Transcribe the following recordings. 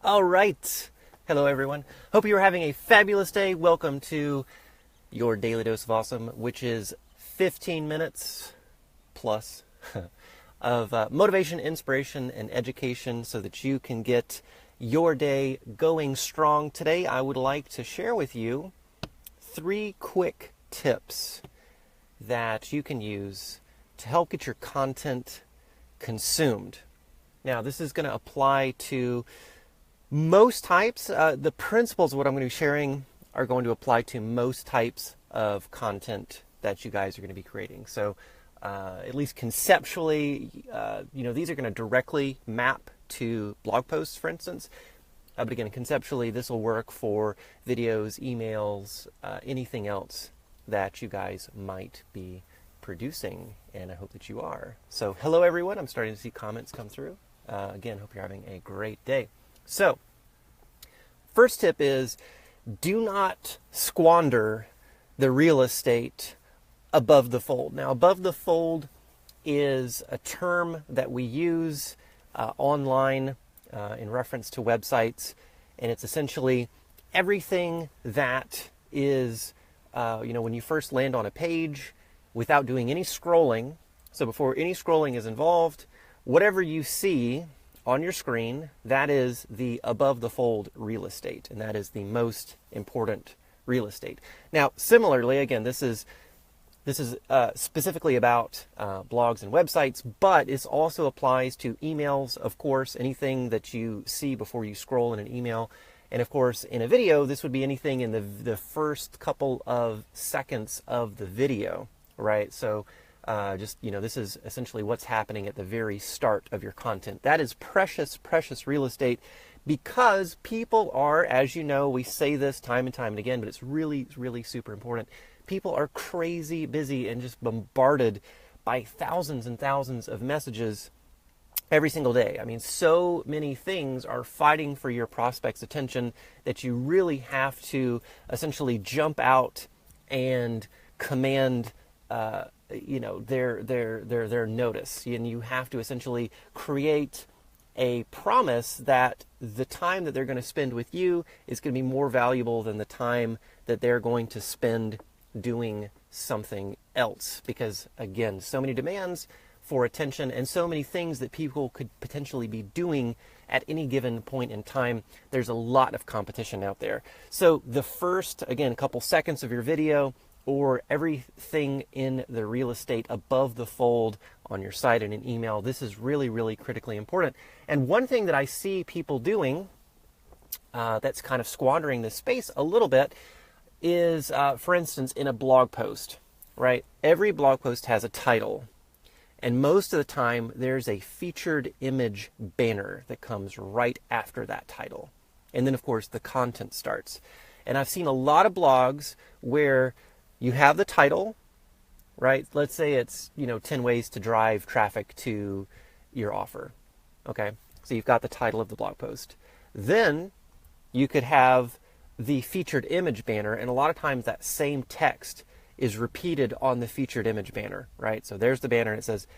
All right. Hello, everyone. Hope you're having a fabulous day. Welcome to your Daily Dose of Awesome, which is 15 minutes plus of motivation, inspiration, and education so that you can get your day going strong. Today, I would like to share with you 3 quick tips that you can use to help get your content consumed. Now, this is going to apply to most types. The principles of what I'm going to be sharing are going to apply to most types of content that you guys are going to be creating. So at least conceptually, these are going to directly map to blog posts, for instance. But again, conceptually, this will work for videos, emails, anything else that you guys might be producing, and I hope that you are. So hello, everyone. I'm starting to see comments come through. Again, hope you're having a great day. So, first tip is do not squander the real estate above the fold. Now, above the fold is a term that we use online in reference to websites, and it's essentially everything that is, when you first land on a page without doing any scrolling. So before any scrolling is involved, whatever you see on your screen, that is the above the fold real estate, and that is the most important real estate. Now, similarly, again, this is specifically about blogs and websites, but it also applies to emails, of course, anything that you see before you scroll in an email. And of course, in a video, this would be anything in the first couple of seconds of the video, right? So this is essentially what's happening at the very start of your content. That is precious, precious real estate, because people are, as you know, we say this time and time and again, but it's really, really super important. People are crazy busy and just bombarded by thousands and thousands of messages every single day. I mean, so many things are fighting for your prospect's attention that you really have to essentially jump out and command their notice, and you have to essentially create a promise that the time that they're going to spend with you is going to be more valuable than the time that they're going to spend doing something else. Because again, so many demands for attention and so many things that people could potentially be doing at any given point in time. There's a lot of competition out there. So the first, again, couple seconds of your video, or everything in the real estate above the fold on your site and an email, this is really, really critically important. And one thing that I see people doing that's kind of squandering this space a little bit is, for instance, in a blog post, right? Every blog post has a title, and most of the time there's a featured image banner that comes right after that title. And then, of course, the content starts. And I've seen a lot of blogs where you have the title, right? Let's say it's, 10 ways to drive traffic to your offer. Okay. So you've got the title of the blog post. Then you could have the featured image banner. And a lot of times that same text is repeated on the featured image banner, right? So there's the banner and it says,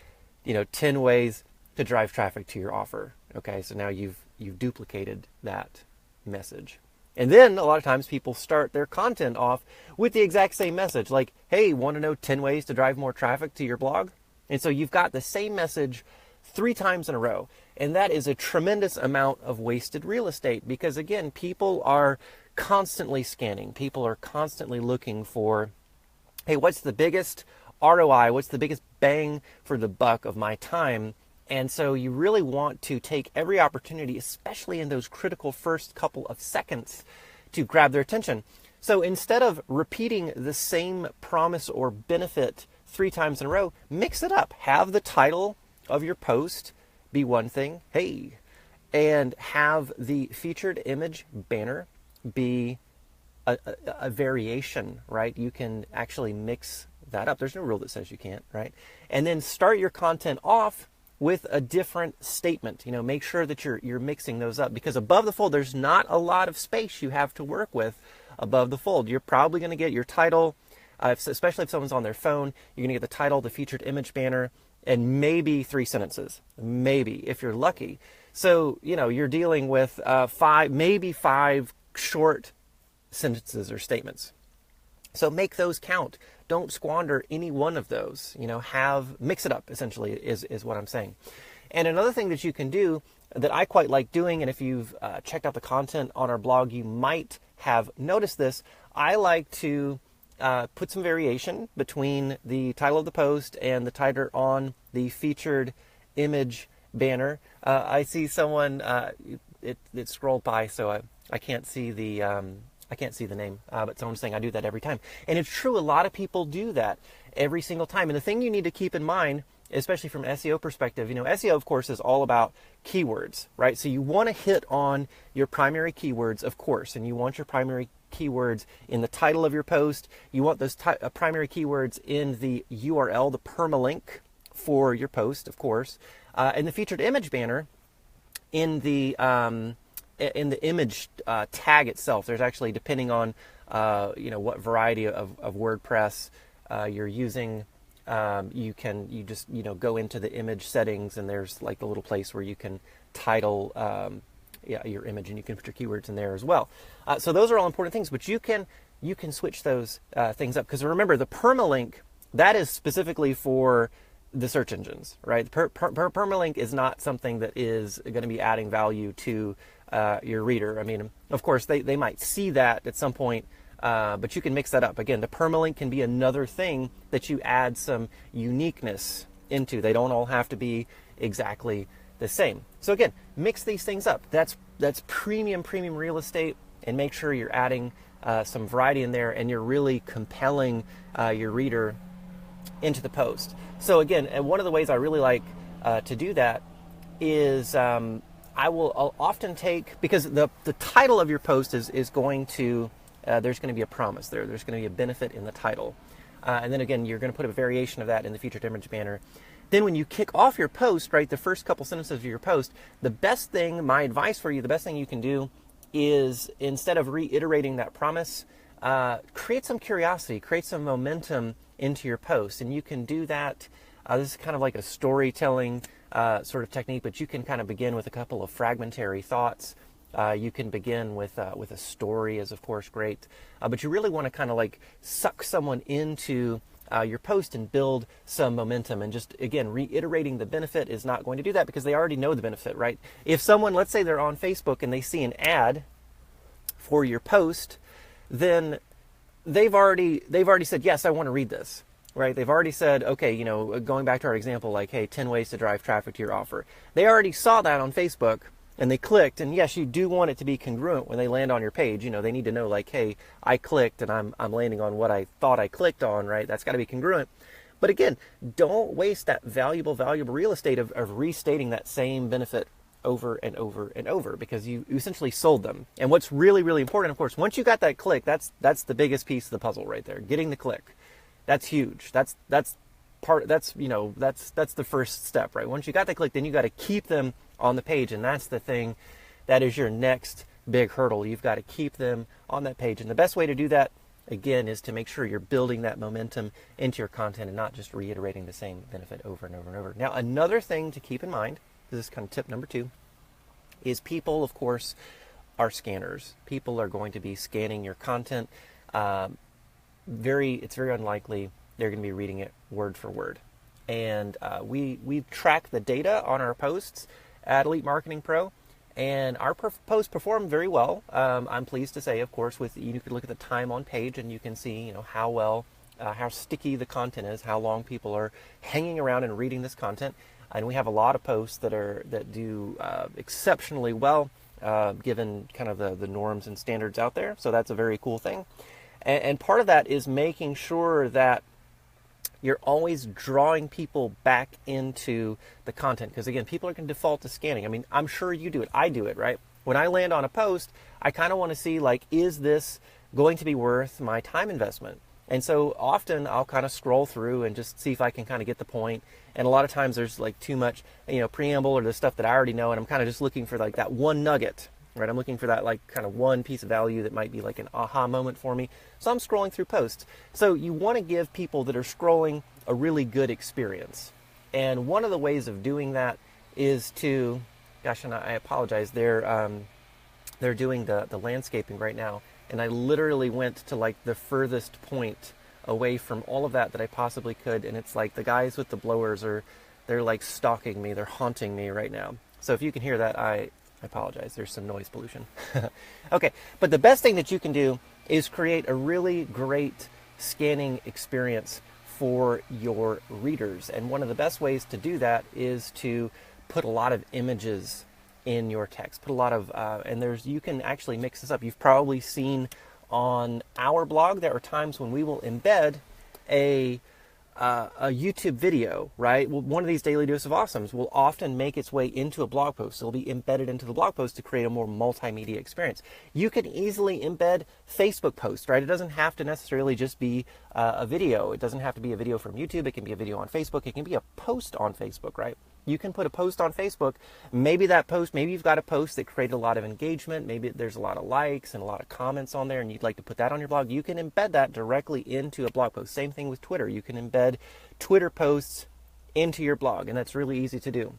10 ways to drive traffic to your offer. Okay. So now you've duplicated that message. And then a lot of times people start their content off with the exact same message, like, hey, want to know 10 ways to drive more traffic to your blog? And so you've got the same message 3 times in a row. And that is a tremendous amount of wasted real estate, because again, people are constantly scanning. People are constantly looking for, hey, what's the biggest ROI? What's the biggest bang for the buck of my time? And so you really want to take every opportunity, especially in those critical first couple of seconds, to grab their attention. So instead of repeating the same promise or benefit 3 times in a row, mix it up. Have the title of your post be one thing, hey, and have the featured image banner be a variation, right? You can actually mix that up. There's no rule that says you can't, right? And then start your content off with a different statement. Make sure that you're mixing those up, because above the fold, there's not a lot of space you have to work with above the fold. You're probably going to get your title, especially if someone's on their phone, you're going to get the title, the featured image banner, and maybe 3 sentences, maybe, if you're lucky. So, you're dealing with maybe five short sentences or statements. So make those count. Don't squander any one of those. Mix it up, essentially, is what I'm saying. And another thing that you can do that I quite like doing, and if you've checked out the content on our blog, you might have noticed this. I like to put some variation between the title of the post and the title on the featured image banner. I see someone, it scrolled by, so I can't see the name, but someone's saying I do that every time. And it's true, a lot of people do that every single time. And the thing you need to keep in mind, especially from an SEO perspective, SEO, of course, is all about keywords, right? So you want to hit on your primary keywords, of course, and you want your primary keywords in the title of your post. You want those primary keywords in the URL, the permalink for your post, of course, and the featured image banner in the image tag itself. There's actually, depending on what variety of WordPress you're using, you just go into the image settings, and there's like a little place where you can title your image, and you can put your keywords in there as well. So those are all important things, but you can switch those things up, because remember, the permalink, that is specifically for the search engines, right? Permalink is not something that is going to be adding value to your reader. I mean, of course, they might see that at some point, but you can mix that up. Again, the permalink can be another thing that you add some uniqueness into. They don't all have to be exactly the same. So again, mix these things up. That's premium real estate, and make sure you're adding some variety in there, and you're really compelling your reader into the post. So again, one of the ways I really like to do that is I'll often take, because the title of your post is going to, there's going to be a promise there. There's going to be a benefit in the title. And then again, you're going to put a variation of that in the featured image banner. Then when you kick off your post, right, the first couple sentences of your post, my advice for you, the best thing you can do is, instead of reiterating that promise, create some curiosity, create some momentum into your post. And you can do that. This is kind of like a storytelling sort of technique, but you can kind of begin with a couple of fragmentary thoughts. You can begin with a story, is of course great, but you really want to kind of like suck someone into your post and build some momentum. And just, again, reiterating the benefit is not going to do that, because they already know the benefit, right? If someone, let's say they're on Facebook and they see an ad for your post, then they've already said, yes, I want to read this. Right? They've already said, okay, going back to our example, like, hey, 10 ways to drive traffic to your offer. They already saw that on Facebook, and they clicked. And yes, you do want it to be congruent when they land on your page. They need to know, like, hey, I clicked and I'm landing on what I thought I clicked on, right? That's got to be congruent. But again, don't waste that valuable real estate of restating that same benefit over and over and over, because you essentially sold them. And what's really, really important, of course, once you got that click, that's the biggest piece of the puzzle right there, getting the click. That's huge. That's the first step, right? Once you got the click, then you got to keep them on the page, and that's the thing that is your next big hurdle. You've got to keep them on that page, and the best way to do that, again, is to make sure you're building that momentum into your content and not just reiterating the same benefit over and over and over. Now, another thing to keep in mind, this is kind of tip number 2, is people, of course, are scanners. People are going to be scanning your content. It's very unlikely they're going to be reading it word for word. And we track the data on our posts at Elite Marketing Pro, and our posts perform very well. I'm pleased to say, of course, you could look at the time on page, and you can see how well, how sticky the content is, how long people are hanging around and reading this content. And we have a lot of posts that do exceptionally well, given kind of the norms and standards out there. So that's a very cool thing. And part of that is making sure that you're always drawing people back into the content. Because again, people are going to default to scanning. I mean, I'm sure you do it. I do it, right? When I land on a post, I kind of want to see, like, is this going to be worth my time investment? And so often I'll kind of scroll through and just see if I can kind of get the point. And a lot of times there's like too much, preamble or the stuff that I already know. And I'm kind of just looking for like that one nugget. Right, I'm looking for that like kind of one piece of value that might be like an aha moment for me. So I'm scrolling through posts. So you want to give people that are scrolling a really good experience. And one of the ways of doing that is to Gosh, and I apologize. They're doing the landscaping right now, and I literally went to like the furthest point away from all of that I possibly could, and it's like the guys with the blowers they're like stalking me, they're haunting me right now. So if you can hear that, I apologize. There's some noise pollution. Okay, but the best thing that you can do is create a really great scanning experience for your readers, and one of the best ways to do that is to put a lot of images in your text. Put a lot of, and you can actually mix this up. You've probably seen on our blog, there are times when we will embed a YouTube video, right? Well, one of these Daily Dose of Awesomes will often make its way into a blog post. It'll be embedded into the blog post to create a more multimedia experience. You can easily embed Facebook posts, right? It doesn't have to necessarily just be a video. It doesn't have to be a video from YouTube. It can be a video on Facebook. It can be a post on Facebook, right? You can put a post on Facebook. Maybe you've got a post that created a lot of engagement. Maybe there's a lot of likes and a lot of comments on there, and you'd like to put that on your blog. You can embed that directly into a blog post. Same thing with Twitter. You can embed Twitter posts into your blog, and that's really easy to do.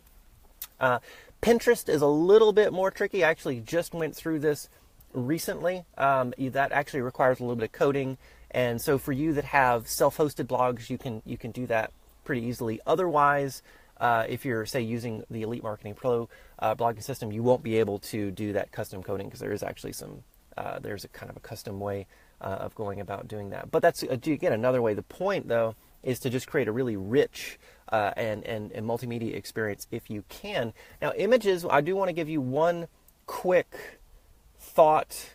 Pinterest is a little bit more tricky. I actually just went through this recently. That actually requires a little bit of coding, and so for you that have self-hosted blogs, you can do that pretty easily. Otherwise, if you're, say, using the Elite Marketing Pro blogging system, you won't be able to do that custom coding because there is actually there's a kind of a custom way of going about doing that. But that's, again, another way. The point, though, is to just create a really rich and multimedia experience if you can. Now, images, I do want to give you one quick thought,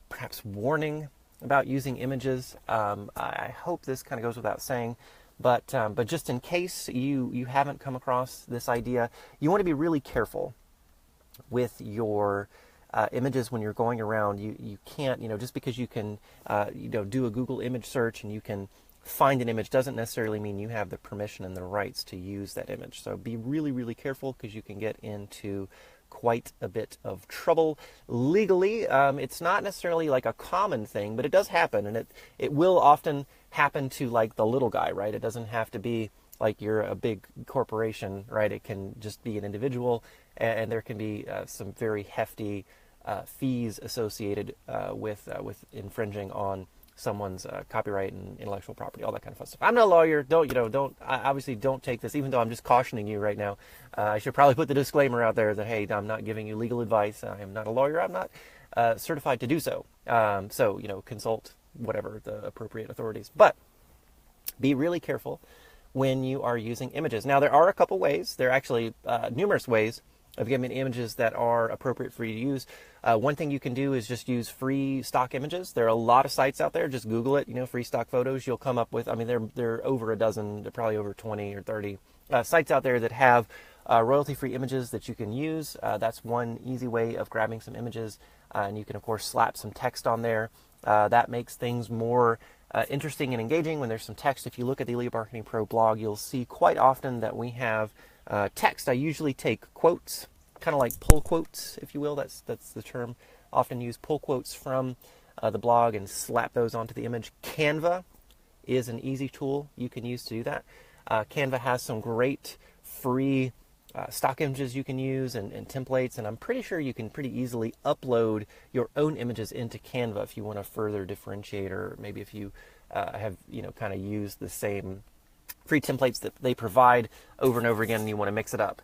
perhaps warning about using images. I hope this kind of goes without saying. But just in case you haven't come across this idea, you want to be really careful with your images when you're going around. You can't, just because you can, do a Google image search and you can find an image doesn't necessarily mean you have the permission and the rights to use that image. So be really, really careful because you can get into quite a bit of trouble legally. It's not necessarily like a common thing, but it does happen, and it will often happen to like the little guy, right? It doesn't have to be like you're a big corporation, right? It can just be an individual, and there can be some very hefty fees associated with infringing on someone's copyright and intellectual property, all that kind of fun stuff. I'm not a lawyer. Obviously don't take this, even though I'm just cautioning you right now. I should probably put the disclaimer out there that, hey, I'm not giving you legal advice. I am not a lawyer. I'm not certified to do so. So, consult whatever the appropriate authorities. But be really careful when you are using images. Now, there are a couple ways. There are actually numerous ways of giving images that are appropriate for you to use. One thing you can do is just use free stock images. There are a lot of sites out there. Just Google it, free stock photos. You'll come up with, there are over a dozen, they're probably over 20 or 30 sites out there that have royalty-free images that you can use. That's one easy way of grabbing some images. And you can, of course, slap some text on there. That makes things more interesting and engaging when there's some text. If you look at the Elite Marketing Pro blog, you'll see quite often that we have text. I usually take quotes, kind of like pull quotes, if you will. That's the term often used. Pull quotes from the blog and slap those onto the image. Canva is an easy tool you can use to do that. Canva has some great free stock images you can use and templates, and I'm pretty sure you can pretty easily upload your own images into Canva if you want to further differentiate, or maybe if you have kind of used the same free templates that they provide over and over again and you want to mix it up.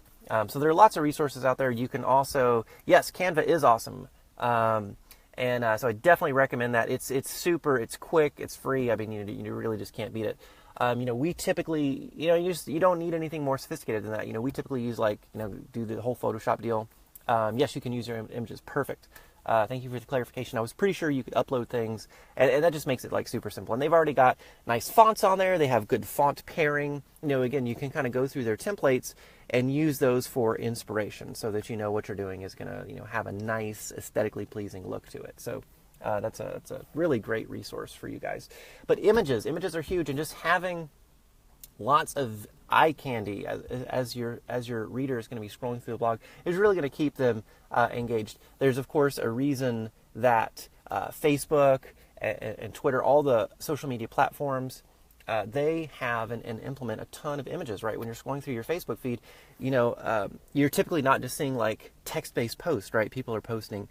So there are lots of resources out there. You can also, yes, Canva is awesome. So I definitely recommend that. It's super, it's quick, it's free. You really just can't beat it. We typically, you don't need anything more sophisticated than that. We typically use do the whole Photoshop deal. Yes, you can use your images. Perfect. Thank you for the clarification. I was pretty sure you could upload things, and that just makes it super simple. And they've already got nice fonts on there. They have good font pairing. Again, you can kind of go through their templates and use those for inspiration, so that what you're doing is going to have a nice, aesthetically pleasing look to it. So that's a really great resource for you guys. But images are huge, and just having lots of eye candy as your reader is going to be scrolling through the blog is really going to keep them engaged. There's, of course, a reason that Facebook and Twitter, all the social media platforms, they have and implement a ton of images, right? When you're scrolling through your Facebook feed, you're typically not just seeing like text-based posts, right? People are posting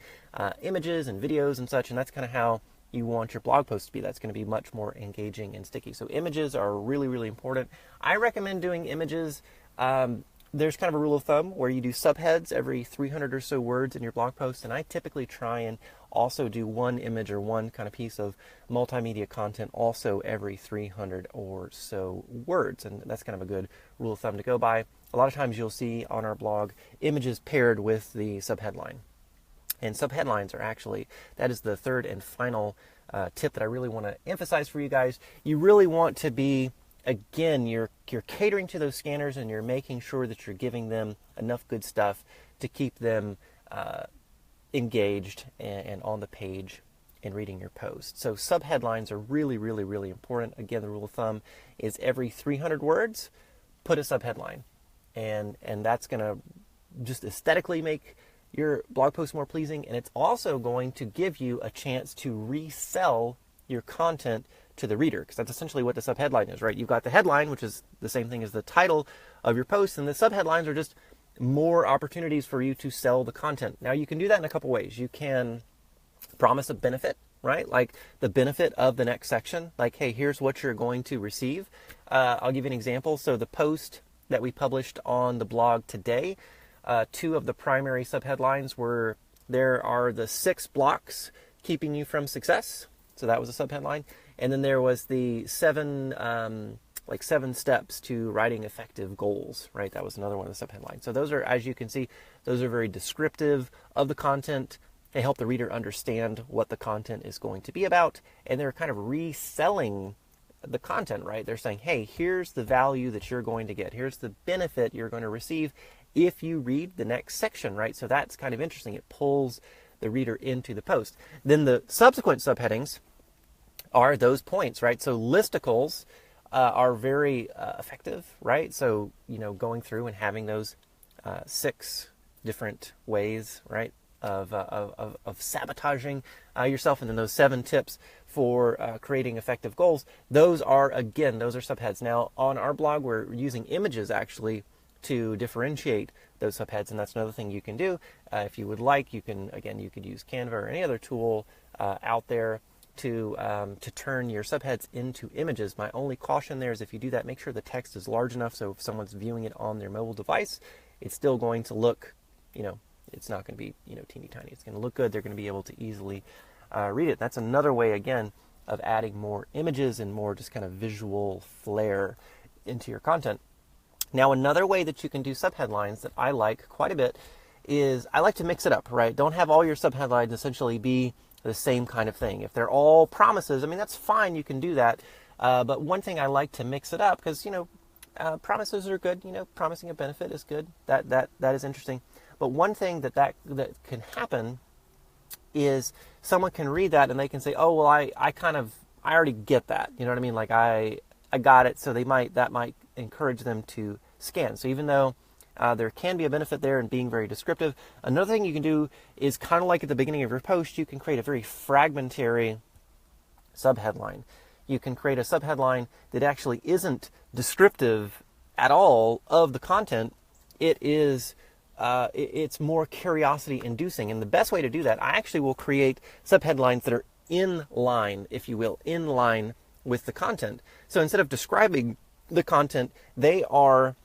images and videos and such, and that's kind of how you want your blog post to be. That's going to be much more engaging and sticky. So images are really, really important. I recommend doing images. There's kind of a rule of thumb where you do subheads every 300 or so words in your blog post, and I typically try and also do one image or one kind of piece of multimedia content also every 300 or so words, and that's kind of a good rule of thumb to go by. A lot of times you'll see on our blog images paired with the subheadline. And subheadlines are actually, that is the third and final tip that I really want to emphasize for you guys. You really want to be, again, you're catering to those scanners, and you're making sure that you're giving them enough good stuff to keep them engaged and on the page and reading your post. So subheadlines are really, really, really important. Again, the rule of thumb is every 300 words, put a subheadline. And that's going to just aesthetically make your blog post more pleasing, and it's also going to give you a chance to resell your content to the reader, because that's essentially what the subheadline is, right? You've got the headline, which is the same thing as the title of your post, and the subheadlines are just more opportunities for you to sell the content. Now, you can do that in a couple ways. You can promise a benefit, right? Like the benefit of the next section, like, hey, here's what you're going to receive. I'll give you an example. So the post that we published on the blog today, two of the primary subheadlines were, there are the 6 blocks keeping you from success. So that was a subheadline. And then there was the 7 steps to writing effective goals, right? That was another one of the subheadlines. So those are, as you can see, those are very descriptive of the content. They help the reader understand what the content is going to be about. And they're kind of reselling the content, right? They're saying, hey, here's the value that you're going to get. Here's the benefit you're going to receive if you read the next section, right? So that's kind of interesting. It pulls the reader into the post. Then the subsequent subheadings are those points, right? So listicles are very effective, right? So, going through and having those 6 different ways, right, of sabotaging yourself, and then those 7 tips for creating effective goals. Those are subheads. Now, on our blog, we're using images actually to differentiate those subheads, and that's another thing you can do. If you would like, you could use Canva or any other tool out there to turn your subheads into images. My only caution there is, if you do that, make sure the text is large enough so if someone's viewing it on their mobile device, it's still going to look, it's not going to be, teeny tiny. It's going to look good. They're going to be able to easily read it. That's another way, again, of adding more images and more just kind of visual flair into your content. Now, another way that you can do subheadlines that I like quite a bit is I like to mix it up, right? Don't have all your subheadlines essentially be the same kind of thing. If they're all promises, that's fine. You can do that. But one thing I like to mix it up, because, promises are good. Promising a benefit is good. That is interesting. But one thing that can happen is someone can read that and they can say, oh, well, I already get that. You know what I mean? Like I got it. So that might encourage them to scan. So even though there can be a benefit there in being very descriptive, another thing you can do is kind of like at the beginning of your post, you can create a very fragmentary subheadline. You can create a subheadline that actually isn't descriptive at all of the content. It's more curiosity inducing. And the best way to do that, I actually will create subheadlines that are in line, if you will, in line with the content. So instead of describing the content, they are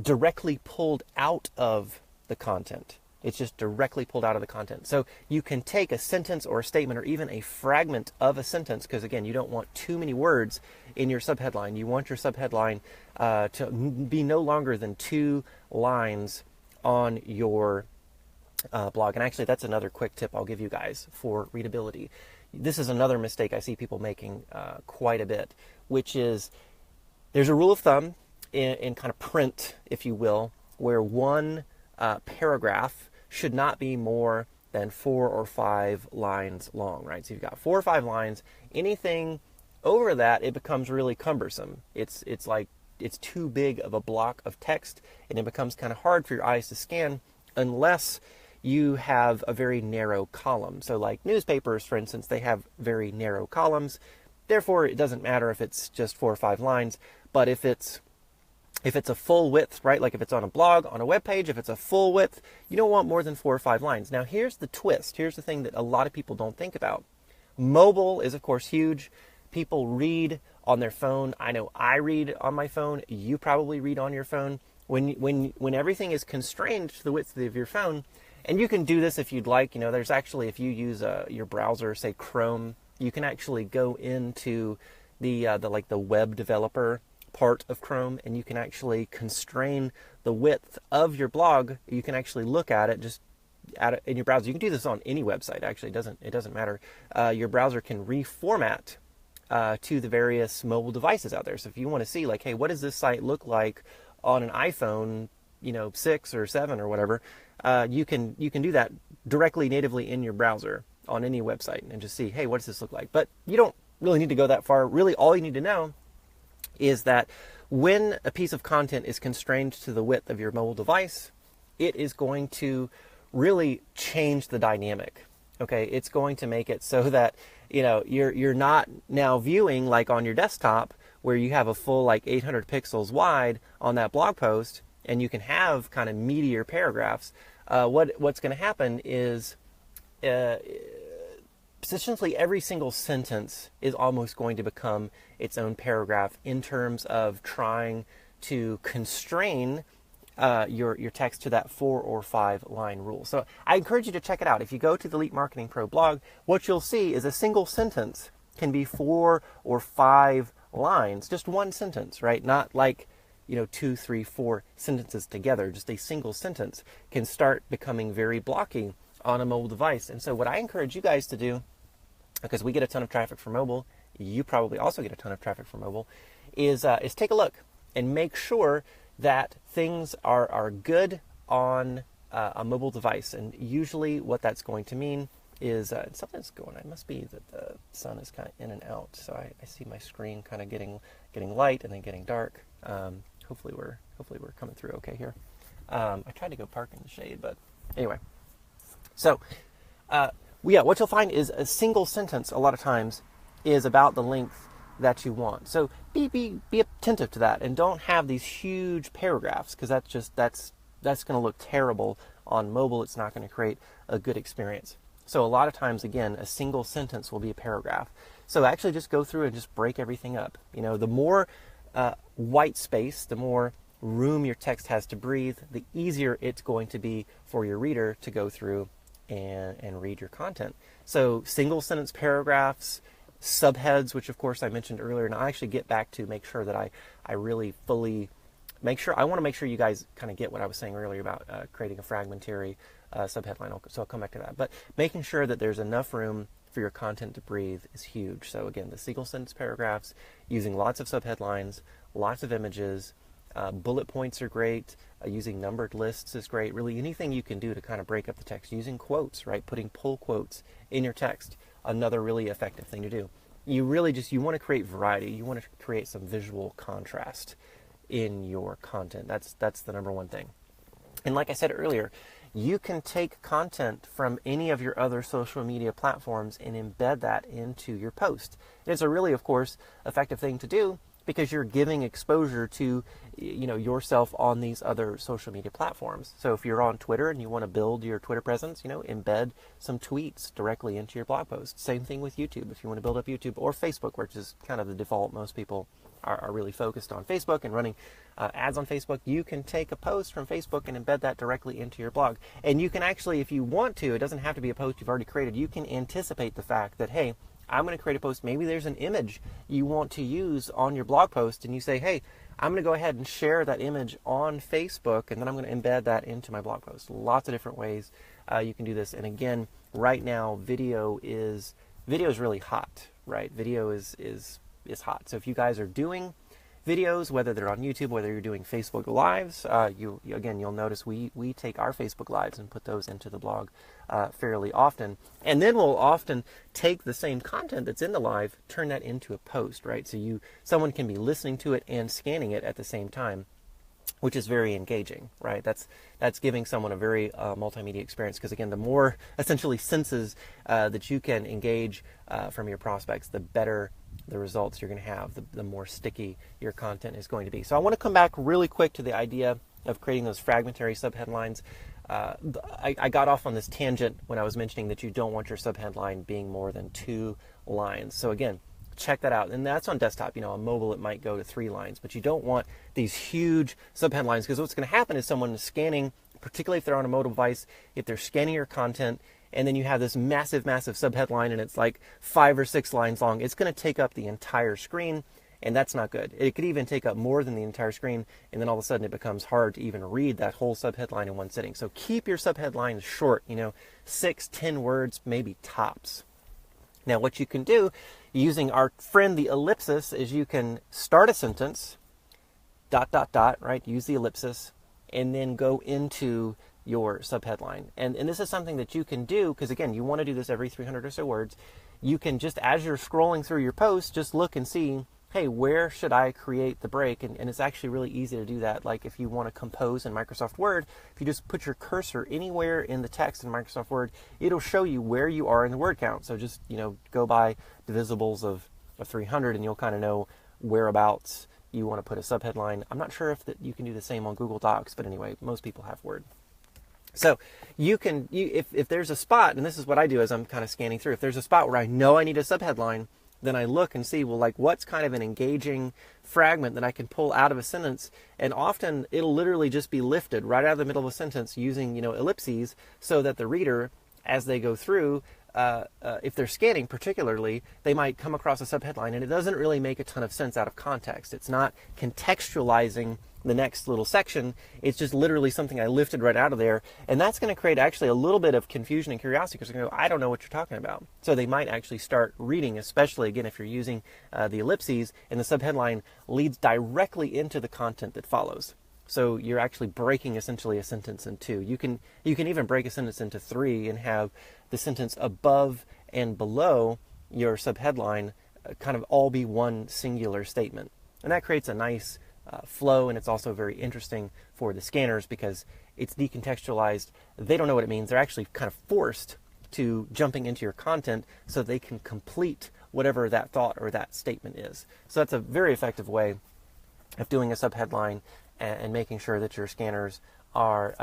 directly pulled out of the content. It's just directly pulled out of the content. So you can take a sentence or a statement or even a fragment of a sentence, because again, you don't want too many words in your subheadline. You want your subheadline to be no longer than 2 lines on your blog. And actually, that's another quick tip I'll give you guys for readability. This is another mistake I see people making quite a bit, which is there's a rule of thumb in kind of print, if you will, where one paragraph should not be more than 4 or 5 lines long, right? So you've got 4 or 5 lines. Anything over that, it becomes really cumbersome. It's like it's too big of a block of text, and it becomes kind of hard for your eyes to scan unless you have a very narrow column. So like newspapers, for instance, they have very narrow columns. Therefore, it doesn't matter if it's just 4 or 5 lines, but if it's a full width, right? Like if it's on a blog, on a web page, if it's a full width, you don't want more than 4 or 5 lines. Now, here's the twist. Here's the thing that a lot of people don't think about. Mobile is, of course, huge. People read on their phone. I know I read on my phone. You probably read on your phone. When everything is constrained to the width of your phone, and you can do this if you'd like. There's actually, if you use your browser, say Chrome, you can actually go into the web developer part of Chrome, and you can actually constrain the width of your blog. You can actually look at it just in your browser. You can do this on any website. Actually, it doesn't matter. Your browser can reformat to the various mobile devices out there. So if you want to see, like, hey, what does this site look like on an iPhone, 6 or 7 or whatever, you can do that directly natively in your browser on any website and just see, hey, what does this look like? But you don't really need to go that far. Really, all you need to know is that when a piece of content is constrained to the width of your mobile device, it is going to really change the dynamic. Okay, it's going to make it so that you're not now viewing like on your desktop where you have a full 800 pixels wide on that blog post, and you can have kind of meatier paragraphs. What's going to happen is essentially every single sentence is almost going to become its own paragraph in terms of trying to constrain your text to that 4 or 5 line rule. So I encourage you to check it out. If you go to the Elite Marketing Pro blog, what you'll see is a single sentence can be 4 or 5 lines, just one sentence, right? Not like 2, 3, 4 sentences together. Just a single sentence can start becoming very blocky on a mobile device. And so what I encourage you guys to do, because we get a ton of traffic from mobile, you probably also get a ton of traffic from mobile, is take a look and make sure that things are good on a mobile device. And usually what that's going to mean is something's going on. It must be that the sun is kind of in and out. So I see my screen kind of getting light and then getting dark. Hopefully we're coming through okay here. I tried to go park in the shade, but anyway. So what you'll find is a single sentence a lot of times is about the length that you want. So be attentive to that, and don't have these huge paragraphs, because that's going to look terrible on mobile. It's not going to create a good experience. So a lot of times, again, a single sentence will be a paragraph. So actually just go through and just break everything up. The more white space, the more room your text has to breathe, the easier it's going to be for your reader to go through and read your content. So single sentence paragraphs, subheads, which of course I mentioned earlier, and I'll actually get back to make sure that I really fully make sure. I want to make sure you guys kind of get what I was saying earlier about creating a fragmentary subheadline. So I'll come back to that. But making sure that there's enough room for your content to breathe is huge. So again, the single sentence paragraphs, using lots of subheadlines, lots of images, bullet points are great. Using numbered lists is great. Really, anything you can do to kind of break up the text. Using quotes, right? Putting pull quotes in your text, another really effective thing to do. You want to create variety. You want to create some visual contrast in your content. That's the number one thing. And like I said earlier, you can take content from any of your other social media platforms and embed that into your post. It's a really, of course, effective thing to do, because you're giving exposure to yourself on these other social media platforms. So if you're on Twitter and you want to build your Twitter presence, embed some tweets directly into your blog post. Same thing with YouTube. If you want to build up YouTube, or Facebook, which is kind of the default. Most people are really focused on Facebook and running ads on Facebook. You can take a post from Facebook and embed that directly into your blog. And you can actually, if you want to, it doesn't have to be a post you've already created. You can anticipate the fact that, hey, I'm going to create a post. Maybe there's an image you want to use on your blog post, and you say, hey, I'm going to go ahead and share that image on Facebook, and then I'm going to embed that into my blog post. Lots of different ways you can do this. And again, right now, video is really hot, right? Video is hot. So if you guys are doing videos, whether they're on YouTube, whether you're doing Facebook Lives, you'll notice we take our Facebook Lives and put those into the blog fairly often. And then we'll often take the same content that's in the live, turn that into a post, right? So someone can be listening to it and scanning it at the same time, which is very engaging, right? That's giving someone a very multimedia experience, because again, the more essentially senses that you can engage from your prospects, the better the results you're going to have, the more sticky your content is going to be. So I want to come back really quick to the idea of creating those fragmentary subheadlines. I got off on this tangent when I was mentioning that you don't want your subheadline being more than 2 lines. So again, check that out. And that's on desktop. On mobile, it might go to 3 lines, but you don't want these huge subheadlines, because what's going to happen is someone is scanning, particularly if they're on a mobile device, if they're scanning your content, and then you have this massive, massive subheadline and it's like 5 or 6 lines long, it's going to take up the entire screen, and that's not good. It could even take up more than the entire screen, and then all of a sudden it becomes hard to even read that whole subheadline in one sitting. So keep your subheadlines short, 6, 10 words, maybe tops. Now what you can do using our friend the ellipsis is you can start a sentence, ... right? Use the ellipsis, and then go into your subheadline. And this is something that you can do, because again, you want to do this every 300 or so words. You can just, as you're scrolling through your post, just look and see, hey, where should I create the break? And it's actually really easy to do that. Like if you want to compose in Microsoft Word, if you just put your cursor anywhere in the text in Microsoft Word, it'll show you where you are in the word count. So just, go by divisibles of 300 and you'll kind of know whereabouts you want to put a subheadline. I'm not sure if you can do the same on Google Docs, but anyway, most people have Word. So if there's a spot, and this is what I do as I'm kind of scanning through, if there's a spot where I know I need a subheadline, then I look and see, well, like what's kind of an engaging fragment that I can pull out of a sentence. And often it'll literally just be lifted right out of the middle of a sentence using, ellipses, so that the reader, as they go through, if they're scanning particularly, they might come across a subheadline and it doesn't really make a ton of sense out of context. It's not contextualizing the next little section. It's just literally something I lifted right out of there. And that's going to create actually a little bit of confusion and curiosity, because they're going to go, I don't know what you're talking about. So they might actually start reading, especially again, if you're using the ellipses and the subheadline leads directly into the content that follows. So you're actually breaking essentially a sentence in 2. You can even break a sentence into 3 and have the sentence above and below your subheadline kind of all be one singular statement. And that creates a nice flow, and it's also very interesting for the scanners because it's decontextualized. They don't know what it means. They're actually kind of forced to jumping into your content so they can complete whatever that thought or that statement is. So that's a very effective way of doing a subheadline and making sure that your scanners are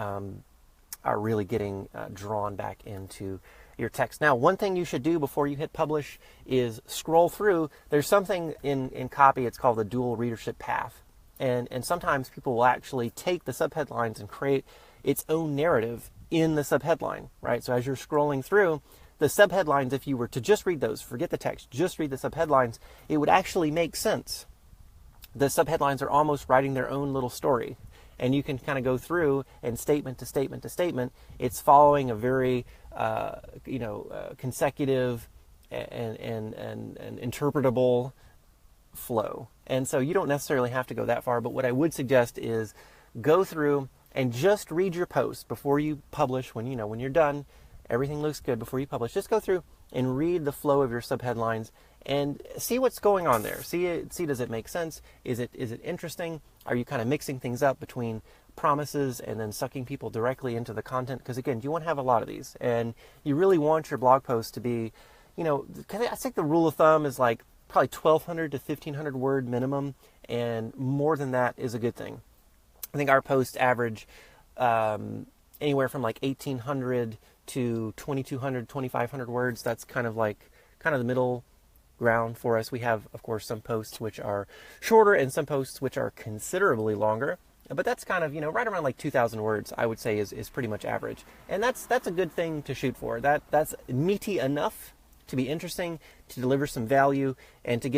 really getting drawn back into your text. Now, one thing you should do before you hit publish is scroll through. There's something in copy, it's called the dual readership path. And sometimes people will actually take the subheadlines and create its own narrative in the subheadline, right? So as you're scrolling through, the subheadlines, if you were to just read those, forget the text, just read the subheadlines, it would actually make sense. The subheadlines are almost writing their own little story. And you can kind of go through and statement to statement to statement. It's following a very, consecutive and interpretable flow. And so you don't necessarily have to go that far, but what I would suggest is go through and just read your post before you publish. When you're done, everything looks good before you publish. Just go through and read the flow of your subheadlines and see what's going on there. See, does it make sense? Is it interesting? Are you kind of mixing things up between promises and then sucking people directly into the content? Because again, you want to have a lot of these, and you really want your blog post to be, I think the rule of thumb is like probably 1,200 to 1,500 word minimum, and more than that is a good thing. I think our posts average anywhere from like 1,800 to 2,200, 2,500 words. That's kind of the middle ground for us. We have, of course, some posts which are shorter and some posts which are considerably longer. But that's kind of, right around like 2,000 words, I would say is pretty much average. And that's a good thing to shoot for. That's meaty enough to be interesting, to deliver some value, and to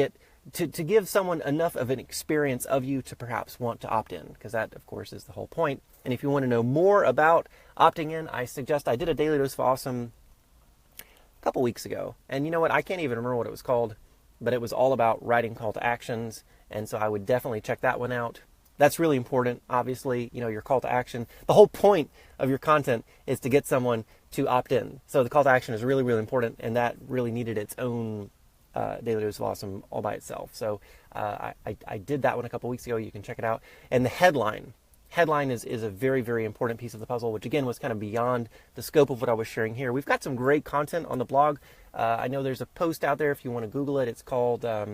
give someone enough of an experience of you to perhaps want to opt in, because that, of course, is the whole point. And if you want to know more about opting in, I did a Daily Dose of Awesome a couple weeks ago. And you know what? I can't even remember what it was called, but it was all about writing call to actions. And so I would definitely check that one out. That's really important. Obviously, your call to action, the whole point of your content is to get someone to opt in. So the call to action is really, really important, and that really needed its own Daily Dose of Awesome all by itself. So I did that one a couple weeks ago. You can check it out. And the headline headline is a very, very important piece of the puzzle, which again was kind of beyond the scope of what I was sharing here. We've got some great content on the blog. I know there's a post out there if you want to Google it. It's called, what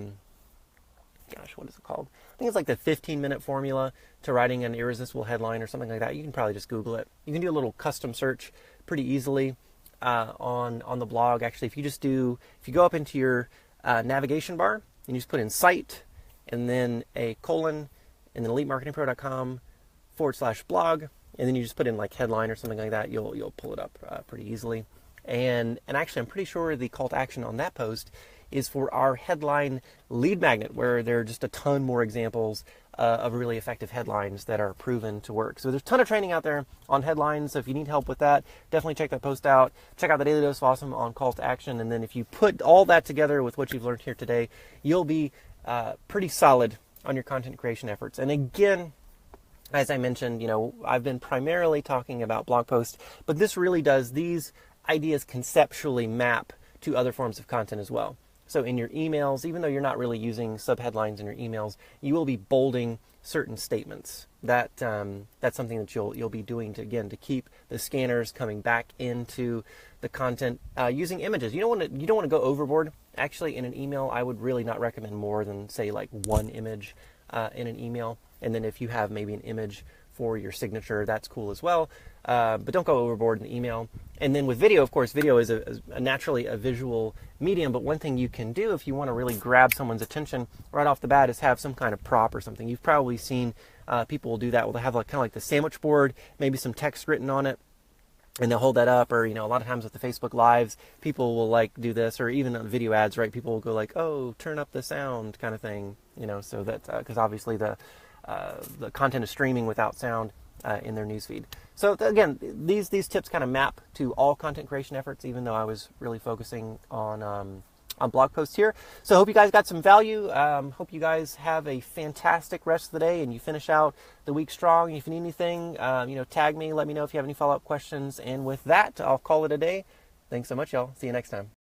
is it called? I think it's like the 15-minute formula to writing an irresistible headline or something like that. You can probably just Google it. You can do a little custom search pretty easily on the blog. Actually, if you go up into your navigation bar and you just put in site and then a colon and then elitemarketingpro.com/blog, and then you just put in like headline or something like that, you'll pull it up pretty easily. And actually, I'm pretty sure the call to action on that post is for our headline lead magnet, where there are just a ton more examples of really effective headlines that are proven to work. So there's a ton of training out there on headlines. So if you need help with that, definitely check that post out. Check out the Daily Dose of Awesome on call to action. And then if you put all that together with what you've learned here today, you'll be pretty solid on your content creation efforts. And again, as I mentioned, I've been primarily talking about blog posts, but these ideas conceptually map to other forms of content as well. So in your emails, even though you're not really using subheadlines in your emails, you will be bolding certain statements. That's something that you'll be doing to keep the scanners coming back into the content using images. You don't want to go overboard. Actually, in an email, I would really not recommend more than say like one image in an email. And then if you have maybe an image for your signature, that's cool as well. But don't go overboard in email. And then with video, of course, video is naturally a visual medium. But one thing you can do if you want to really grab someone's attention right off the bat is have some kind of prop or something. You've probably seen people will do that. Well, they have kind of like the sandwich board, maybe some text written on it, and they'll hold that up. Or, a lot of times with the Facebook Lives, people will like do this, or even on video ads, right? People will go like, oh, turn up the sound kind of thing, so that, because obviously the content is streaming without sound in their newsfeed. So again, these tips kind of map to all content creation efforts, even though I was really focusing on blog posts here. So I hope you guys got some value. Hope you guys have a fantastic rest of the day and you finish out the week strong. If you need anything, tag me, let me know if you have any follow-up questions. And with that, I'll call it a day. Thanks so much, y'all. See you next time.